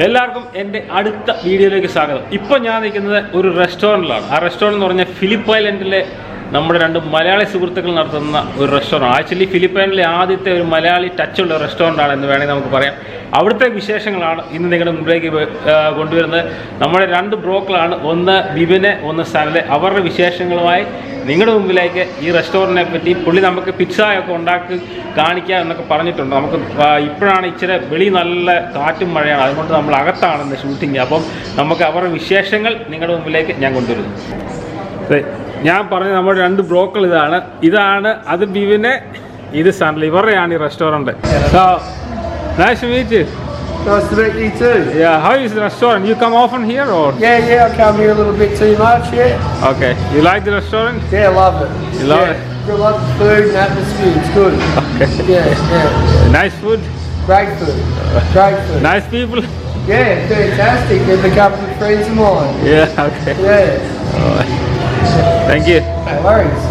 എല്ലാവർക്കും എൻ്റെ അടുത്ത വീഡിയോയിലേക്ക് സ്വാഗതം. ഇപ്പോൾ ഞാൻ നിൽക്കുന്നത് ഒരു റെസ്റ്റോറൻറ്റിലാണ്. ആ റെസ്റ്റോറൻറ്റ് എന്ന് പറഞ്ഞാൽ ഫിലിപ്പ് ഐലൻഡിലെ നമ്മുടെ രണ്ട് മലയാളി സുഹൃത്തുക്കൾ നടത്തുന്ന ഒരു റെസ്റ്റോറൻറ്റ്. ആക്ച്വലി ഫിലിപ്പ് ഐലൻഡിലെ ആദ്യത്തെ ഒരു മലയാളി ടച്ചുള്ള റെസ്റ്റോറൻറ്റാണ് എന്ന് വേണമെങ്കിൽ നമുക്ക് പറയാം. അവിടുത്തെ വിശേഷങ്ങളാണ് ഇന്ന് നിങ്ങളുടെ മുമ്പിലേക്ക് കൊണ്ടുവരുന്നത്. നമ്മുടെ രണ്ട് ബ്രോക്കളാണ്, ഒന്ന് ബിബിന്, ഒന്ന് സനല്. അവരുടെ വിശേഷങ്ങളുമായി നിങ്ങളുടെ മുമ്പിലേക്ക് ഈ റെസ്റ്റോറൻറ്റിനെ പറ്റി പുള്ളി നമുക്ക് പിസ്സയൊക്കെ ഉണ്ടാക്കി കാണിക്കുക എന്നൊക്കെ പറഞ്ഞിട്ടുണ്ട്. നമുക്ക് ഇപ്പോഴാണ് ഇച്ചിരി വെളി നല്ല കാറ്റും മഴയാണ്, അതുകൊണ്ട് നമ്മൾ അകത്താണ് ഇന്ന് ഷൂട്ടിങ്. അപ്പം നമുക്ക് അവരുടെ വിശേഷങ്ങൾ നിങ്ങളുടെ മുമ്പിലേക്ക് ഞാൻ കൊണ്ടുവരുന്നു. ഞാൻ പറഞ്ഞ നമ്മുടെ രണ്ട് ബ്രോക്കൾ ഇതാണ് അത് ബിബിന്, ഇത് സനൽ. ഇവരുടെയാണ് ഈ restaurant. Nice to meet you. Nice to meet you too. Yeah, how is the restaurant? You come often here or? Yeah, I come here a little bit too much, yeah. Okay, you like the restaurant? Yeah, I love it. You love it? I love the food and atmosphere, it's good. Okay. Yeah. Nice food? Great food, great food. Nice people? Yeah, fantastic. They've become good friends of mine. Yeah, okay. Yeah. Alright. Thank you. No worries.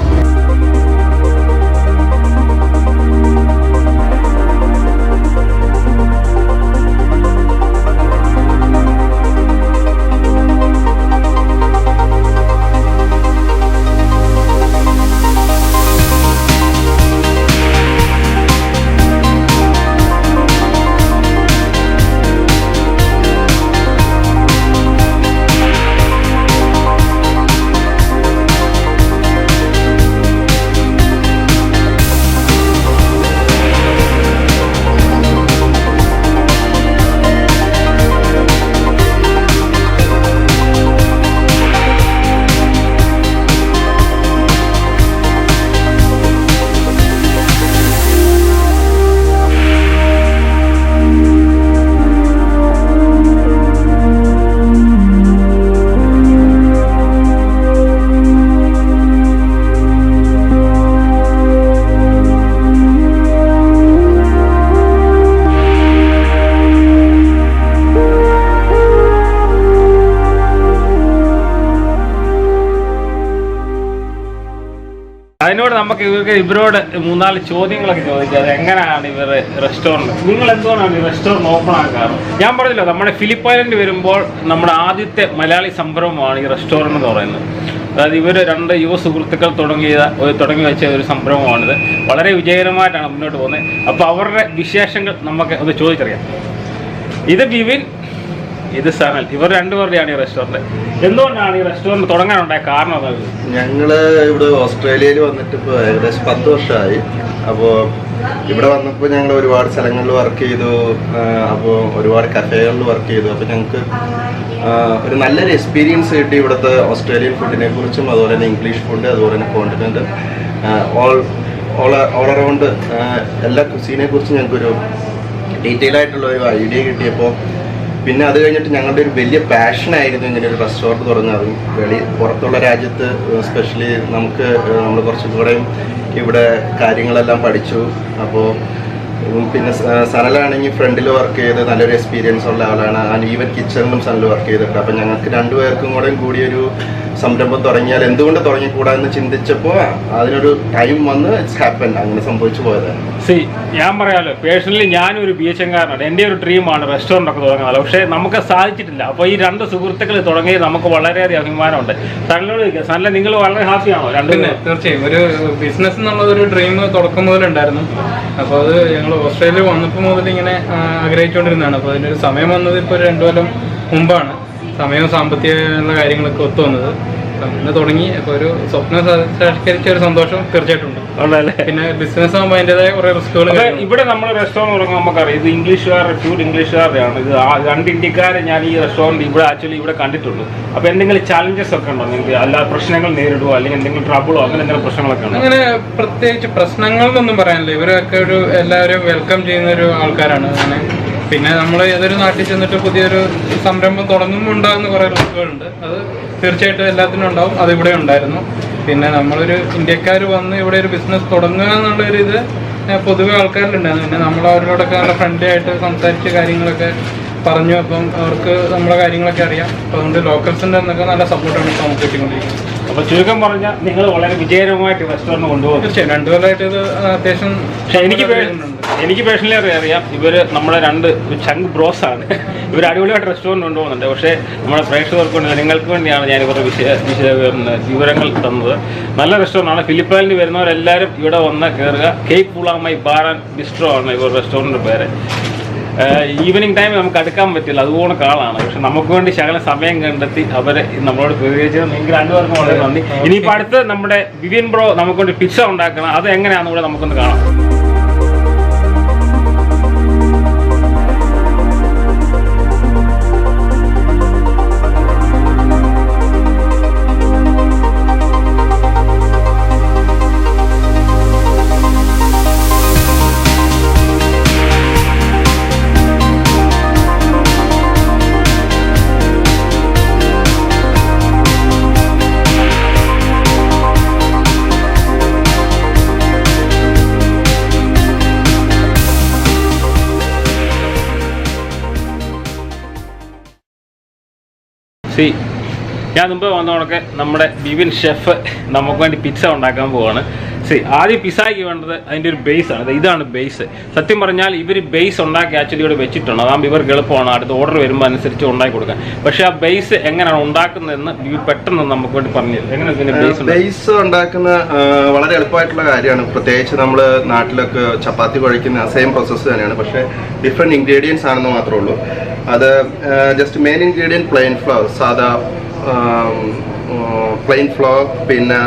അതിനോട് നമുക്ക് ഇവരോട് മൂന്നാല് ചോദ്യങ്ങളൊക്കെ ചോദിക്കാം. അത് എങ്ങനെയാണ് ഇവർ restaurant, നിങ്ങൾ എന്തുകൊണ്ടാണ് ഈ റെസ്റ്റോറൻറ്റ് ഓപ്പൺ ആക്കാറ്? ഞാൻ പറഞ്ഞല്ലോ, നമ്മുടെ ഫിലിപ്പ് ഐലൻഡ് വരുമ്പോൾ നമ്മുടെ ആദ്യത്തെ മലയാളി സംരംഭമാണ് ഈ റെസ്റ്റോറൻറ്റ് എന്ന് പറയുന്നത്. അതായത് ഇവർ രണ്ട് യുവ സുഹൃത്തുക്കൾ തുടങ്ങി വെച്ച ഒരു സംരംഭമാണിത്. വളരെ വിജയകരമായിട്ടാണ് മുന്നോട്ട് പോകുന്നത്. അപ്പോൾ അവരുടെ വിശേഷങ്ങൾ നമുക്ക് ഒന്ന് ചോദിച്ചറിയാം. ഇത് ബിബിൻ, ഇത് സനൽ. ഇവർ രണ്ടുപേരുടെയാണ് ഈ റെസ്റ്റോറൻറ്റ്. എന്തുകൊണ്ടാണ് ഈ റെസ്റ്റോറൻറ്റ് തുടങ്ങാനുണ്ടായ കാരണം? ഞങ്ങൾ ഇവിടെ ഓസ്ട്രേലിയയിൽ വന്നിട്ട് ഇപ്പോൾ ഏകദേശം 10 വർഷമായി. അപ്പോൾ ഇവിടെ വന്നപ്പോൾ ഞങ്ങൾ ഒരുപാട് സ്ഥലങ്ങളിൽ വർക്ക് ചെയ്തു. അപ്പോൾ ഒരുപാട് കഫേകളിൽ വർക്ക് ചെയ്തു. അപ്പോൾ ഞങ്ങൾക്ക് ഒരു നല്ലൊരു എക്സ്പീരിയൻസ് കിട്ടി ഇവിടുത്തെ ഓസ്ട്രേലിയൻ ഫുഡിനെ കുറിച്ചും, അതുപോലെ തന്നെ ഇംഗ്ലീഷ് ഫുഡ്, അതുപോലെ തന്നെ കോണ്ടിനെൻ്റ് ഓൾ അറൗണ്ട് എല്ലാ കുസീനെ കുറിച്ചും ഞങ്ങൾക്കൊരു ഡീറ്റെയിൽ ആയിട്ടുള്ള ഒരു ഐഡിയ കിട്ടിയപ്പോൾ പിന്നെ അത് കഴിഞ്ഞിട്ട് ഞങ്ങളുടെ ഒരു വലിയ പാഷനായിരുന്നു ഇങ്ങനെ ഒരു റെസ്റ്റോറൻറ്റ് തുടങ്ങുന്നത്. പുറത്തുള്ള രാജ്യത്ത് എസ്പെഷ്യലി നമ്മൾ കുറച്ചും കൂടെയും ഇവിടെ കാര്യങ്ങളെല്ലാം പഠിച്ചു. അപ്പോൾ പിന്നെ സനലാണെങ്കിൽ ഫ്രണ്ടിൽ വർക്ക് ചെയ്ത് നല്ലൊരു എക്സ്പീരിയൻസ് ഉള്ള ആളാണ്. ആൻഡ് ഈവൻ കിച്ചണിലും സനൽ വർക്ക് ചെയ്തിട്ടുണ്ട്. അപ്പം ഞങ്ങൾക്ക് രണ്ടുപേർക്കും കൂടിയൊരു സംരംഭം തുടങ്ങിയാൽ എന്തുകൊണ്ട് തുടങ്ങിക്കൂടാന്ന് ചിന്തിച്ചപ്പോൾ അതിനൊരു ടൈം വന്ന് ഇറ്റ്സ് ഹാപ്പൻ. അങ്ങനെ സംഭവിച്ചു പോയതാണ്. ഞാൻ പറയാമല്ലോ, പേഴ്സണലി ഞാനൊരു ബിഎച്ച്കാരനാണ്. എൻ്റെ ഒരു ഡ്രീമാണ് റെസ്റ്റോറൻ്റ് ഒക്കെ തുടങ്ങുന്നത്. പക്ഷേ നമുക്ക് സാധിച്ചിട്ടില്ല. അപ്പോൾ ഈ രണ്ട് സുഹൃത്തുക്കൾ തുടങ്ങി നമുക്ക് വളരെയധികം അഭിമാനമുണ്ട്. സനലോട് ചോദിക്കാം, സനല നിങ്ങൾ വളരെ ഹാപ്പിയാണോ? തീർച്ചയായും. ഒരു ബിസിനസ് എന്നുള്ളതൊരു ഡ്രീം തുടക്കം മുതലുണ്ടായിരുന്നു. അപ്പോൾ അത് ഞങ്ങൾ ഓസ്ട്രേലിയ വന്നപ്പോൾ മുതൽ ഇങ്ങനെ ആഗ്രഹിച്ചുകൊണ്ടിരുന്നതാണ്. അപ്പോൾ അതിനൊരു സമയം വന്നത് ഇപ്പോൾ 2 കൊല്ലം മുമ്പാണ്. സമയവും സാമ്പത്തികമുള്ള കാര്യങ്ങളൊക്കെ ഒത്തു വന്നത്. അങ്ങനെ തുടങ്ങി. അപ്പോൾ ഒരു സ്വപ്നം സാക്ഷാത്കരിച്ച ഒരു സന്തോഷം തീർച്ചയായിട്ടും ഉണ്ട്. പിന്നെ ബിസിനസ് ആകുമ്പോൾ അതിൻ്റെതായ കുറേ റിസ്കുകൾ. ഇവിടെ നമ്മൾ റെസ്റ്റോറൻറ്റ് തുടങ്ങുമ്പോൾ നമുക്കറിയാം, ഇത് പ്യൂർ ഇംഗ്ലീഷുകാരുടെയാണ്. ഇത് 2 ഇന്ത്യക്കാരെ ഞാൻ ഈ റെസ്റ്റോറൻറ്റ് ഇവിടെ കണ്ടിട്ടുണ്ട്. അപ്പോൾ എന്തെങ്കിലും ചാലഞ്ചസ് ഒക്കെ ഉണ്ടോ നിങ്ങൾക്ക്? അല്ല പ്രശ്നങ്ങൾ നേരിടുമോ, അല്ലെങ്കിൽ എന്തെങ്കിലും ട്രബിളോ അങ്ങനെ എന്തെങ്കിലും പ്രശ്നങ്ങളൊക്കെ ഉണ്ടോ? അങ്ങനെ പ്രത്യേകിച്ച് പ്രശ്നങ്ങളൊന്നും പറയാനില്ല. ഇവരൊക്കെ എല്ലാവരും വെൽക്കം ചെയ്യുന്ന ഒരു ആൾക്കാരാണ്. അങ്ങനെ പിന്നെ നമ്മൾ ഏതൊരു നാട്ടിൽ ചെന്നിട്ട് പുതിയൊരു സംരംഭം തുടങ്ങുമ്പോൾ ഉണ്ടാകുന്ന കുറേ റിസ്കുകളുണ്ട്. അത് തീർച്ചയായിട്ടും എല്ലാത്തിനും ഉണ്ടാവും. അതിവിടെ ഉണ്ടായിരുന്നു. പിന്നെ നമ്മളൊരു ഇന്ത്യക്കാർ വന്ന് ഇവിടെ ഒരു ബിസിനസ് തുടങ്ങുക എന്നുള്ളൊരു ഇത് പൊതുവെ ആൾക്കാരിലുണ്ടായിരുന്നു. പിന്നെ നമ്മൾ അവരോടൊക്കെ നല്ല ഫ്രണ്ട്ലി ആയിട്ട് സംസാരിച്ച കാര്യങ്ങളൊക്കെ പറഞ്ഞു. അപ്പം അവർക്ക് നമ്മളെ കാര്യങ്ങളൊക്കെ അറിയാം. അപ്പോൾ അതുകൊണ്ട് ലോക്കൽസിൻ്റെ എന്നൊക്കെ നല്ല സപ്പോർട്ടാണ് ഇപ്പോൾ നമുക്ക് കിട്ടിക്കൊണ്ടിരിക്കുന്നത്. അപ്പോൾ ചുരുക്കം പറഞ്ഞാൽ നിങ്ങൾ വളരെ വിജയകരമായിട്ട് റെസ്റ്റോറൻറ്റ് കൊണ്ടുപോകും. തീർച്ചയായും 2 കൊല്ലമായിട്ട് ഇത് അത്യാവശ്യം. പക്ഷേ എനിക്ക് എനിക്ക് പേഴ്സണലി അറിയാം ഇവർ നമ്മുടെ രണ്ട് ചങ്ക് ബ്രോസ് ആണ്. ഇവർ അടിപൊളിയായിട്ട് റെസ്റ്റോറൻറ്റ് കൊണ്ടുപോകുന്നുണ്ട്. പക്ഷേ നമ്മുടെ പ്രേക്ഷകർക്ക് വേണ്ടി നിങ്ങൾക്ക് വേണ്ടിയാണ് ഞാൻ ഇവരുടെ വിവരങ്ങൾ തന്നത്. നല്ല റെസ്റ്റോറൻ്റ് ആണ്. ഫിലിപ്പൈനിൽ വരുന്നവരെല്ലാവരും ഇവിടെ വന്ന് കയറുക. കേക്ക് വൂലാമൈ ബാർ ആൻഡ് ബിസ്ട്രോ ആണ് ഇവരുടെ റെസ്റ്റോറൻറ്റിൻ്റെ പേര്. ഈവനിങ് ടൈം നമുക്ക് അടുക്കാൻ പറ്റില്ല, അതുപോലെ കാളാണ്. പക്ഷെ നമുക്ക് വേണ്ടി ശകലം സമയം കണ്ടെത്തി അവരെ നമ്മളോട് പ്രതികരിച്ചത് നിങ്ങൾക്ക് രണ്ടുപേർക്കും വളരെ നന്ദി. ഇനിയിപ്പോൾ അടുത്ത് നമ്മുടെ വിവിൻ ബ്രോ നമുക്ക് വേണ്ടി പിസ്സ ഉണ്ടാക്കണം. അത് എങ്ങനെയാണെന്ന് കൂടെ നമുക്കൊന്ന് കാണാം. ഞാൻ മുമ്പ് വന്നവണക്കെ നമ്മുടെ വിവിൻ ഷെഫ് നമുക്ക് വേണ്ടി പിസ്സ ഉണ്ടാക്കാൻ പോവാണ്. ആദ്യം പിസ്സയ്ക്ക് വേണ്ടത് അതിൻ്റെ ഒരു ബേസാണ്. ഇതാണ് ബേസ്. സത്യം പറഞ്ഞാൽ ഇവർ ബേസ് ഉണ്ടാക്കി ആക്ച്വലി ഇവിടെ വെച്ചിട്ടുണ്ട്. അതാകുമ്പോൾ ഇവർക്ക് എളുപ്പമാണ് അടുത്ത ഓർഡർ വരുമ്പോൾ അനുസരിച്ച് ഉണ്ടാക്കി കൊടുക്കാൻ. പക്ഷേ ആ ബേസ് എങ്ങനെയാണ് ഉണ്ടാക്കുന്നതെന്ന് പെട്ടെന്ന് നമുക്ക് വേണ്ടി പറഞ്ഞു തരും. എങ്ങനെ ബേസ് ഉണ്ടാക്കുന്ന വളരെ എളുപ്പമായിട്ടുള്ള കാര്യമാണ്. പ്രത്യേകിച്ച് നമ്മൾ നാട്ടിലൊക്കെ ചപ്പാത്തി കുഴയ്ക്കുന്ന സെയിം പ്രോസസ്സ് തന്നെയാണ്. പക്ഷേ ഡിഫറെൻറ്റ് ഇൻഗ്രീഡിയൻസ് ആണെന്ന് മാത്രമേ ഉള്ളൂ. അത് just main ingredient plain flour, സാധാ പ്ലെയിൻ ഫ്ലവർ, പിന്നെ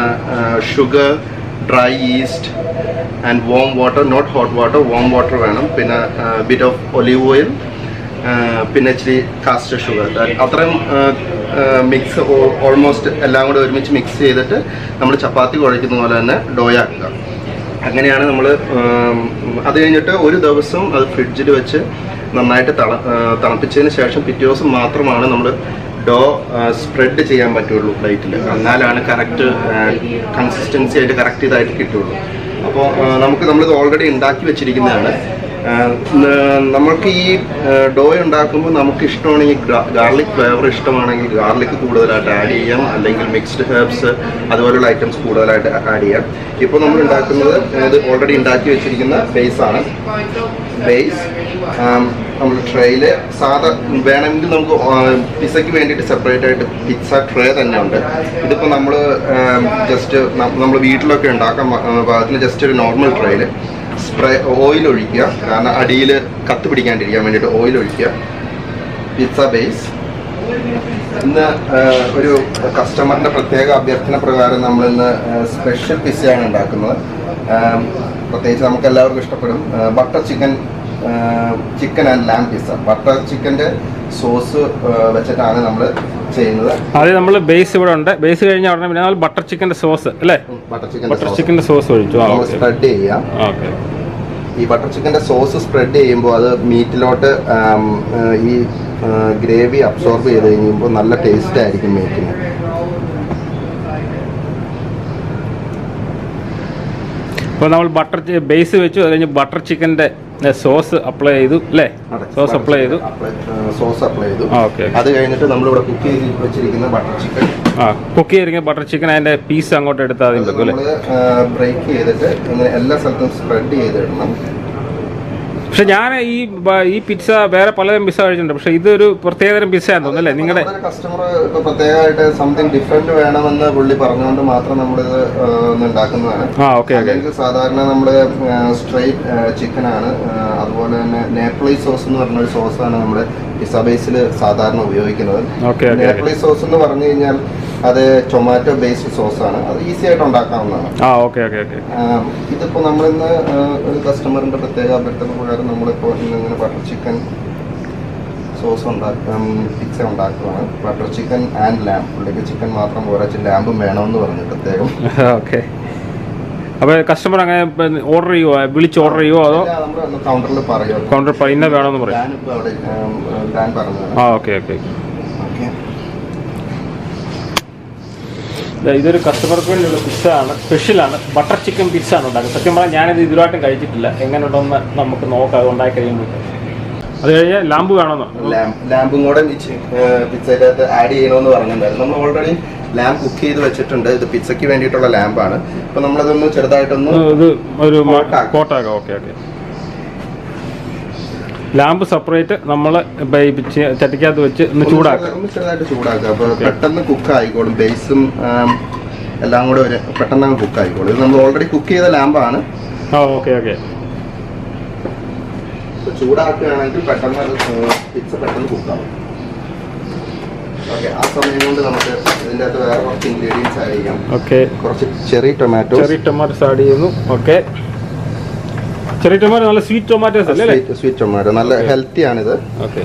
sugar, dry yeast and warm water, not hot water, warm water വേണം. പിന്നെ ബിറ്റ് ഓഫ് ഒലീവ് ഓയിൽ, പിന്നെ ഇച്ചിരി കാസ്റ്റർ ഷുഗർ. അത്രയും മിക്സ് ഓൾമോസ്റ്റ് എല്ലാം കൂടെ ഒരുമിച്ച് മിക്സ് ചെയ്തിട്ട് നമ്മൾ ചപ്പാത്തി കുഴയ്ക്കുന്ന പോലെ തന്നെ ഡോയാക്കുക. അങ്ങനെയാണ് നമ്മൾ. അത് കഴിഞ്ഞിട്ട് ഒരു ദിവസം അത് ഫ്രിഡ്ജിൽ വെച്ച് നന്നായിട്ട് തണുപ്പിച്ചതിന് ശേഷം പിറ്റേ ദിവസം മാത്രമാണ് നമ്മൾ ഡോ സ്പ്രെഡ് ചെയ്യാൻ പറ്റുള്ളൂ പ്ലേറ്റിൽ. എന്നാലാണ് കറക്റ്റ് കൺസിസ്റ്റൻസി ആയിട്ട് കറക്റ്റ് ഇതായിട്ട് കിട്ടുള്ളൂ. അപ്പോൾ നമ്മളിത് ഓൾറെഡി ഉണ്ടാക്കി വെച്ചിരിക്കുന്നതാണ്. നമുക്ക് ഈ ഡോ ഉണ്ടാക്കുമ്പോൾ നമുക്ക് ഇഷ്ടമാണെങ്കിൽ ഗാർലിക് ഫ്ലേവർ ഇഷ്ടമാണെങ്കിൽ ഗാർലിക് കൂടുതലായിട്ട് ആഡ് ചെയ്യാം, അല്ലെങ്കിൽ മിക്സ്ഡ് ഹെർബ്സ് അതുപോലുള്ള ഐറ്റംസ് കൂടുതലായിട്ട് ആഡ് ചെയ്യാം. ഇപ്പോൾ നമ്മൾ ഉണ്ടാക്കുന്നത് ഇത് ഓൾറെഡി ഉണ്ടാക്കി വെച്ചിരിക്കുന്ന ബേസാണ്. ബേസ് നമ്മൾ ട്രേയില് സാധാ വേണമെങ്കിൽ നമുക്ക് പിസ്സയ്ക്ക് വേണ്ടിയിട്ട് സെപ്പറേറ്റ് ആയിട്ട് പിസ്സ ട്രേ തന്നെ ഉണ്ട്. ഇതിപ്പോൾ നമ്മൾ ജസ്റ്റ് നമ്മൾ വീട്ടിലൊക്കെ ഉണ്ടാക്കാൻ പാകത്തിൽ ജസ്റ്റ് ഒരു നോർമൽ ട്രേയിൽ സ്പ്രേ ഓയിൽ ഒഴിക്കുക. കാരണം അടിയിൽ കത്ത് പിടിക്കാണ്ടിരിക്കാൻ വേണ്ടിയിട്ട് ഓയിൽ ഒഴിക്കുക. പിസ്സ ബേസ് ഇന്ന് ഒരു കസ്റ്റമറിൻ്റെ പ്രത്യേക അഭ്യർത്ഥന പ്രകാരം നമ്മളിന്ന് സ്പെഷ്യൽ പിസ്സയാണ് ഉണ്ടാക്കുന്നത്. പ്രത്യേകിച്ച് നമുക്ക് എല്ലാവർക്കും ഇഷ്ടപ്പെടും butter chicken and lamb pizza. Butter ചിക്കൻ്റെ സോസ് വെച്ചിട്ടാണ് നമ്മൾ ചെയ്യുന്നത്. അത് നമ്മൾ ബേസ് ഇവിടെ ഉണ്ട്. ബേസ് കഴിഞ്ഞ ഉടനെ പിന്നെ ബട്ടർ ചിക്കൻ്റെ സോസ് അല്ലേ? ബട്ടർ ചിക്കൻ്റെ സോസ് ഒഴിച്ചു സ്പ്രെഡ് ചെയ്യാം. ഈ ബട്ടർ ചിക്കൻ്റെ സോസ് സ്പ്രെഡ് ചെയ്യുമ്പോൾ അത് മീറ്റിലോട്ട് ഈ ഗ്രേവി അബ്സോർബ് ചെയ്ത് കഴിയുമ്പോൾ നല്ല ടേസ്റ്റ് ആയിരിക്കും മീറ്റിന്. ഇപ്പോൾ നമ്മൾ ബട്ടർ ബേസ് വെച്ചു, അത് കഴിഞ്ഞ് ബട്ടർ ചിക്കൻ്റെ സോസ് അപ്ലൈ ചെയ്തു അല്ലേ? സോസ് അപ്ലൈ ചെയ്തു. ഓക്കെ. അത് കഴിഞ്ഞിട്ട് നമ്മളിവിടെ കുക്ക് ചെയ്ത് വെച്ചിരിക്കുന്ന ബട്ടർ ചിക്കൻ, കുക്ക് ചെയ്തിരിക്കുന്ന ബട്ടർ ചിക്കൻ അതിൻ്റെ പീസ് അങ്ങോട്ട് എടുത്താൽ മതി വെക്കും അല്ലേ? ബ്രേക്ക് ചെയ്തിട്ട് ഇങ്ങനെ എല്ലാ സ്ഥലത്തും സ്പ്രെഡ് ചെയ്തിടണം. പക്ഷെ ഞാൻ ഈ പിസ്സ വേറെ പലതരം പിസ്സ കഴിച്ചിട്ടുണ്ട്. പക്ഷെ ഇതൊരു പ്രത്യേകതരം പിസ്സയാന്ന് തോന്നുന്നു അല്ലേ? നിങ്ങളുടെ കസ്റ്റമർ ഇപ്പോൾ പ്രത്യേകമായിട്ട് സംതിങ് ഡിഫറെന്റ് വേണമെന്ന് പുള്ളി പറഞ്ഞുകൊണ്ട് മാത്രം നമ്മളിത് ഉണ്ടാക്കുന്നതാണ്. അല്ലെങ്കിൽ സാധാരണ നമ്മൾ സ്ട്രെയിറ്റ് ചിക്കനാണ്. അതുപോലെ തന്നെ നേപ്പിളി സോസ് എന്ന് പറഞ്ഞൊരു സോസാണ് നമ്മുടെ പിസ്സ ബേസിൽ സാധാരണ ഉപയോഗിക്കുന്നത്. നേപ്പിളി സോസ് എന്ന് പറഞ്ഞു കഴിഞ്ഞാൽ അത് ടൊമാറ്റോ ബേസ്ഡ് സോസാണ്. അത് ഈസി ആയിട്ട് ഉണ്ടാക്കാവുന്നതാണ്. ഇതിപ്പോൾ നമ്മളിന്ന് ഒരു കസ്റ്റമറിന്റെ പ്രത്യേക അഭ്യർത്ഥന പ്രകാരം നമ്മളിപ്പോൾ ഇങ്ങനെ ബട്ടർ ചിക്കൻ സോസ് പിസ്സ ഉണ്ടാക്കുകയാണ്. ബട്ടർ ചിക്കൻ ആൻഡ് ലാം. പുള്ളിക്ക് ചിക്കൻ മാത്രം പോരാ, ലാമ്പും വേണമെന്ന് പറഞ്ഞു പ്രത്യേകം. അപ്പോൾ കസ്റ്റമർ അങ്ങനെ ഓർഡർ ചെയ്യുമോ, വിളിച്ച് ഓർഡർ ചെയ്യുമോ അതോ കൗണ്ടറിൽ പറയുമോ? കൗണ്ടർ ഇന്ന വേണമെന്ന് പറയും. ഓക്കെ. ഇതൊരു കസ്റ്റമർക്ക് വേണ്ടിയുള്ള പിസ്സ ആണ്, സ്പെഷ്യലാണ്. ബട്ടർ ചിക്കൻ പിസ്സ ആണ് ഉണ്ടാക്കുന്നത്. സത്യം പറഞ്ഞാൽ ഞാനിത് ഇതുമായിട്ടും കഴിച്ചിട്ടില്ല. എങ്ങനെ ഉണ്ടെന്ന് നമുക്ക് നോക്കാം അത് ഉണ്ടാക്കി കഴിയുമ്പോൾ. അത് കഴിഞ്ഞാൽ ലാമ്പ് വേണമെന്നോ? ലാമ്പും കൂടെ പിസ്സയിലകത്ത് ആഡ് ചെയ്യണമെന്ന് പറഞ്ഞിട്ടുണ്ടായിരുന്നു. നമ്മൾ ഓൾറെഡി ലാമ്പ് കുക്ക് ചെയ്ത് വെച്ചിട്ടുണ്ട്. ഇത് പിസ്സയ്ക്ക് വേണ്ടിയിട്ടുള്ള ലാമ്പാണ്. അപ്പോൾ നമ്മളതൊന്ന് ചെറുതായിട്ടൊന്ന് ഇത് ഒരു കോട്ടാക്കാം. ഓക്കെ. ലാമ്പ് സെപ്പറേറ്റ് നമ്മൾ ചട്ടിക്കകത്ത് വെച്ച് ഒന്ന് ചൂടാക്കുക. ചെറുതായിട്ട് ചൂടാക്കുക. അപ്പോൾ പെട്ടെന്ന് കുക്ക് ആയിക്കോളും. ബേസും എല്ലാം കൂടെ പെട്ടെന്ന് അങ്ങ് കുക്ക് ആയിക്കോളും. ഇത് നമ്മൾ ഓൾറെഡി കുക്ക് ചെയ്ത ലാമ്പാണ്. Okay okay. ചൂടാക്കുകയാണെങ്കിൽ പെട്ടെന്ന് പിസ്സ പെട്ടെന്ന് കുക്കാവും. ഓക്കെ, ആ സമയം കൊണ്ട് നമുക്ക് ഇതിൻ്റെ അകത്ത് വേറെ കുറച്ച് ഇൻഗ്രീഡിയൻസ് ആഡ് ചെയ്യാം. ഓക്കെ, കുറച്ച് ചെറി ടൊമാറ്റോസ് ആഡ് ചെയ്യുന്നു. ഓക്കെ, ചെറിയ ടൊമാറ്റോ നല്ല സ്വീറ്റ് ടൊമാറ്റോസ് അല്ലേ? സ്വീറ്റ് ടൊമാറ്റോ നല്ല ഹെൽത്തി ആണിത്. ഓക്കെ,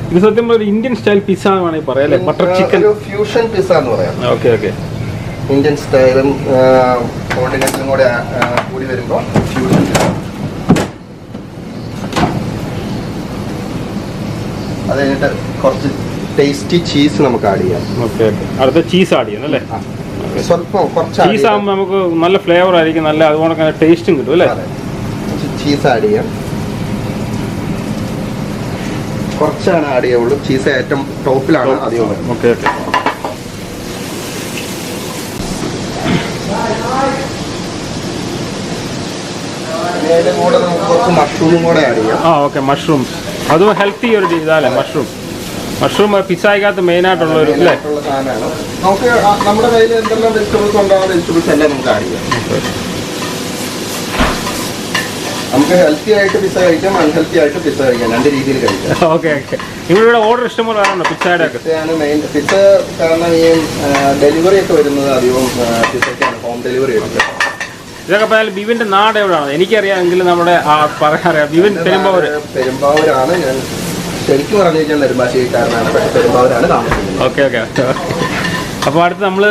ഇത് സത്യം ഒരു ഇന്ത്യൻ സ്റ്റൈൽ പിസ്സ വേണമെങ്കിൽ പറയാം അല്ലേ? ബട്ടർ ചിക്കൻ ഫ്യൂഷൻ പിസ്സ എന്ന് പറയാം. Okay okay. ഇന്ത്യൻ സ്റ്റൈലും കോണ്ടിനെന്റും കൂടെ കൂടി വരുമ്പോൾ ഫ്യൂഷൻ പിസ്സ. അത് കഴിഞ്ഞിട്ട് കുറച്ച് ടേസ്റ്റി ചീസ് നമുക്ക് ആഡ് ചെയ്യാം. Okay okay. അടുത്ത ചീസ് ആഡ് ചെയ്യണം അല്ലേ? സ്വല്പം കുറച്ച് ചീസ് ആകുമ്പോൾ നമുക്ക് നല്ല ഫ്ലേവർ ആയിരിക്കും, നല്ല അതുകൊണ്ട് ടേസ്റ്റും കിട്ടും അല്ലേ? ചീസ് ആഡ് ചെയ്യാം. കുറച്ചാണ് ആഡ് ചെയ്യുള്ളൂ. ചീസ് ഏറ്റവും ടോപ്പിലാണ് അധികം. Okay okay. അതിൻ്റെ കൂടെ നമുക്ക് കുറച്ച് മഷ്റൂമും കൂടെ ആഡ് ചെയ്യാം. ഓക്കെ, മഷ്റൂംസ് അതും ഹെൽത്തി ഒരു ഇതല്ലേ? മഷ്റൂം പിസ്സയ്ക്കകത്ത് മെയിനായിട്ടുള്ള ഒരു അല്ലേ? സാധനമാണ്. നമുക്ക് നമ്മുടെ കയ്യിൽ എന്തെല്ലാം വെജിറ്റബിൾസ് ഉണ്ടാകുന്ന വെജിറ്റബിൾസ് എല്ലാം നമുക്ക് ആഡ് ചെയ്യാം. നമുക്ക് ഹെൽത്തി ആയിട്ട് പിസ്സ കഴിക്കാം, അൺഹെൽത്തി ആയിട്ട് പിസ്സ കഴിക്കാം. രണ്ട് രീതിയിൽ കഴിക്കാം. Okay okay. നിങ്ങളിവിടെ ഓർഡർ ഇഷ്ടംപോലെ വരാറുണ്ടോ പിസ്സയുടെ ഒക്കെ? പിസ്സയാണ് മെയിൻ. പിസ്സ കാരണം ഈ ഡെലിവറി ഒക്കെ വരുന്നത് അധികവും പിസ്സയ്ക്കാണ്, ഹോം ഡെലിവറി വരുന്നത്. ഇതൊക്കെ പറയാൻ ബിവിന്റെ നാട് എവിടെയാണ്? എനിക്കറിയാമെങ്കിലും നമ്മുടെ പറയാറിയാം ബിവിൻ പെരുമ്പാവൂരാണ്. ഞാൻ ശരിക്കും പറഞ്ഞു കഴിഞ്ഞാൽ നെടുമ്പാശ്ശേരിക്കാരനാണ്, പക്ഷേ പെരുമ്പാവൂരാണ് താമസിക്കുന്നത്. Okay okay. അപ്പോൾ അടുത്ത് നമ്മൾ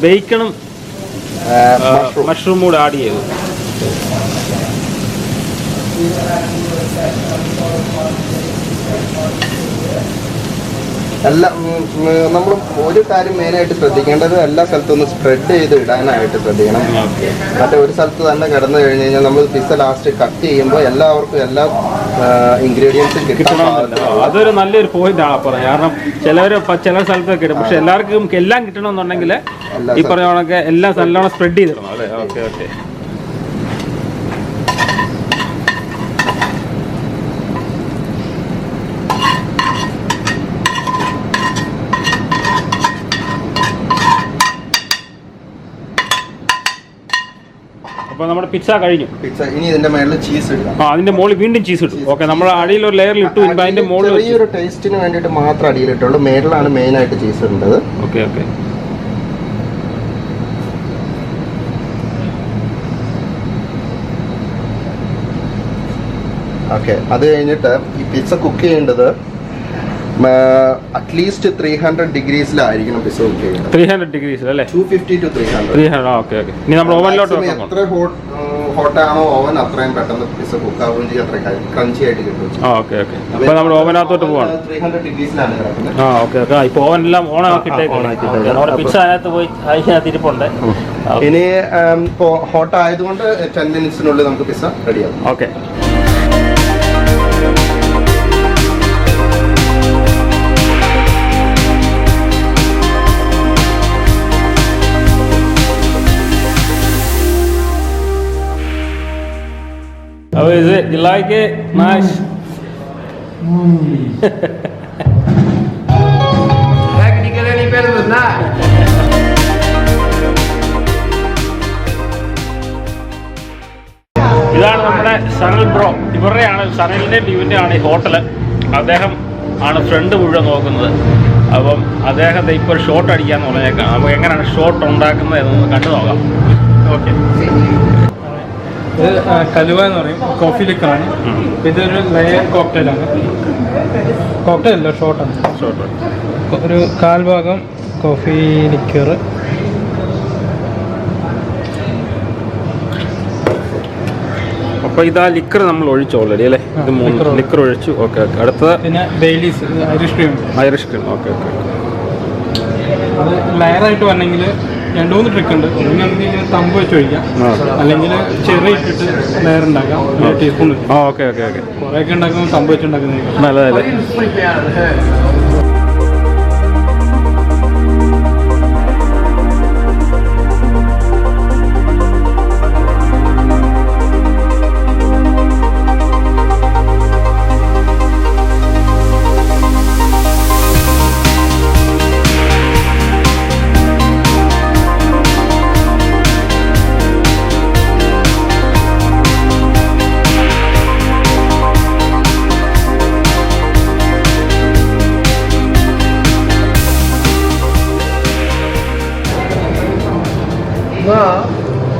ബേക്കണും മഷ്റൂം കൂടെ ആഡ് ചെയ്തു. എല്ലാം നമ്മൾ ഒരു കാര്യം മെയിനായിട്ട് ശ്രദ്ധിക്കേണ്ടത് എല്ലാ സ്ഥലത്തും ഒന്ന് സ്പ്രെഡ് ചെയ്ത് ഇടാനായിട്ട് ശ്രദ്ധിക്കണം. മറ്റേ ഒരു സ്ഥലത്ത് തന്നെ കിടന്നു കഴിഞ്ഞ് കഴിഞ്ഞാൽ നമ്മൾ പിസ്സ ലാസ്റ്റ് കട്ട് ചെയ്യുമ്പോൾ എല്ലാവർക്കും എല്ലാ ഇൻഗ്രീഡിയൻസും കിട്ടണമെന്നില്ല. അതൊരു നല്ലൊരു പോയിന്റ് ആണ് പറഞ്ഞത്. കാരണം ചില സ്ഥലത്തൊക്കെ ഇടും, പക്ഷെ എല്ലാവർക്കും എല്ലാം കിട്ടണമെന്നുണ്ടെങ്കിൽ ഈ പറഞ്ഞ കണക്ക് എല്ലാം നല്ലോണം സ്പ്രെഡ് ചെയ്തിടണം അല്ലേ? Okay okay. അപ്പോൾ നമ്മുടെ പിസ്സ കഴിഞ്ഞു. ഇനി ഇതിന്റെ മേളിൽ ചീസ് ഇടാം. അതിന്റെ മുകളിൽ വീണ്ടും ചീസ് ഇട്ടു. ഓക്കെ, നമ്മൾ അടിയിൽ ഒരു ലെയറിൽ ഇട്ടു. അതിന്റെ മുകളിൽ ചെറിയൊരു ടേസ്റ്റിന് വേണ്ടിയിട്ട് മാത്രം അടിയിലിട്ടുള്ളൂ. മേളിലാണ് മെയിൻ ആയിട്ട് ചീസ് ഇടേണ്ടത്. Okay okay. ഓക്കെ, അത് കഴിഞ്ഞിട്ട് ഈ പിസ്സ കുക്ക് ചെയ്യേണ്ടത് അറ്റ്ലീസ്റ്റ് 300 ഡിഗ്രീസിലായിരിക്കണം പിസ്സ കുക്ക് ചെയ്യുന്നത്. 300 ഡിഗ്രീസിൽ അല്ലേ? 250 to 300. Okay okay. ഇനി നമ്മൾ ഓവനിലോട്ട് എത്ര ഹോട്ടാണോ ഓവൻ അത്രയും പെട്ടെന്ന് പിസ്സ കുക്ക് ആവുകയും ചെയ്യും, അത്രയും ക്രഞ്ചി ആയിട്ട് കിട്ടും. Okay okay. അപ്പോൾ നമ്മൾ ഓവനകത്തോട്ട് പോവാണ്. 300 ഡിഗ്രീസിലാണ് കിടക്കുന്നത്. Okay okay. ഇപ്പോൾ ഓവനെല്ലാം ഓൺ ആക്കിയിട്ടേക്കും. നമ്മുടെ പിസ്സ അതിനകത്ത് പോയി അതിനകത്ത് ഇരിപ്പുണ്ട്. ഇനി ഇപ്പോൾ ഹോട്ട് ആയതുകൊണ്ട് 10 മിനിറ്റ്സിനുള്ളിൽ നമുക്ക് പിസ്സ റെഡിയാവും. Okay. How is it? You like it? Nice. Heck, you get any better than that? ഇതാണ് നമ്മുടെ സനൽ ബ്രോ. ഇവരുടെയാണ് സനലിൻ്റെ ബിവിൻ്റെ ആണ് ഈ ഹോട്ടൽ. അദ്ദേഹം ആണ് ഫ്രണ്ട് മുഴുവൻ നോക്കുന്നത്. അപ്പം അദ്ദേഹത്തെ ഇപ്പോൾ ഒരു ഷോട്ട് അടിക്കാമെന്ന് പറഞ്ഞേക്കാം. അപ്പോൾ എങ്ങനെയാണ് ഷോട്ട് ഉണ്ടാക്കുന്നത് എന്നൊന്ന് കണ്ടു നോക്കാം. ഓക്കെ. ഇത് കലുവ എന്ന് പറയും, കോഫി ലിക്കറാണ്. ഇതൊരു ലെയർ കോക്ടെയിലാണ്. കോക്ടെയിൽ അല്ല, ഷോട്ടാണ്. ഷോട്ട് ഒരു 1/4 ഭാഗം കോഫി ലിക്കർ, അപ്പോൾ ഇതാ ലിക്കർ നമ്മൾ ഒഴിച്ചു ഓൾറെഡി അല്ലേ? ഇത് ലിക്കർ ഒഴിച്ചു. Okay okay. അടുത്തത് പിന്നെ ബെയിലീസ്, ഐറിഷ് ക്രീം. Okay okay. അത് ലെയറായിട്ട് വരണമെങ്കിൽ 2-3 ട്രിക്ക് ഉണ്ട്. ഒന്നെങ്കിൽ തമ്പ് വെച്ച് ഒഴിക്കാം, അല്ലെങ്കിൽ ചെറിയ ഇട്ടിട്ട് ലെയർ ഉണ്ടാക്കാം. Teaspoon okay okay okay. കുറേയൊക്കെ ഉണ്ടാക്കുമ്പോൾ തമ്പ് വെച്ച് ഉണ്ടാക്കുന്നത് നല്ലതല്ലേ?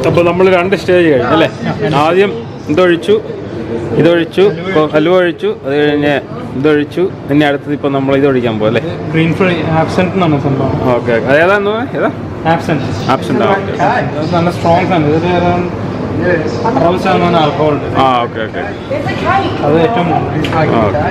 അപ്പോൾ നമ്മൾ 2 സ്റ്റേജ് കഴിഞ്ഞു അല്ലേ? ആദ്യം ഇതൊഴിച്ചു, ഹലുവ ഒഴിച്ചു, അത് കഴിഞ്ഞ് ഇതൊഴിച്ചു, പിന്നെ അടുത്തത് ഇപ്പോൾ നമ്മൾ ഇത് ഒഴിക്കാൻ പോകും അല്ലേ? ഗ്രീൻ ഫ്രൈ ആബ്സെന്റ് എന്നാണ് സംഭവം. ഓക്കെ, അതേതാന്ന് ഏതാ? ആബ്സെന്റ്. ആബ്സെന്റ്. നല്ല സ്ട്രോങ് ആണ്. ഇതിൽ 60% ആൽക്കഹോൾ ഉണ്ട്. ഓക്കെ. അത് ഏറ്റവും ഓക്കെ.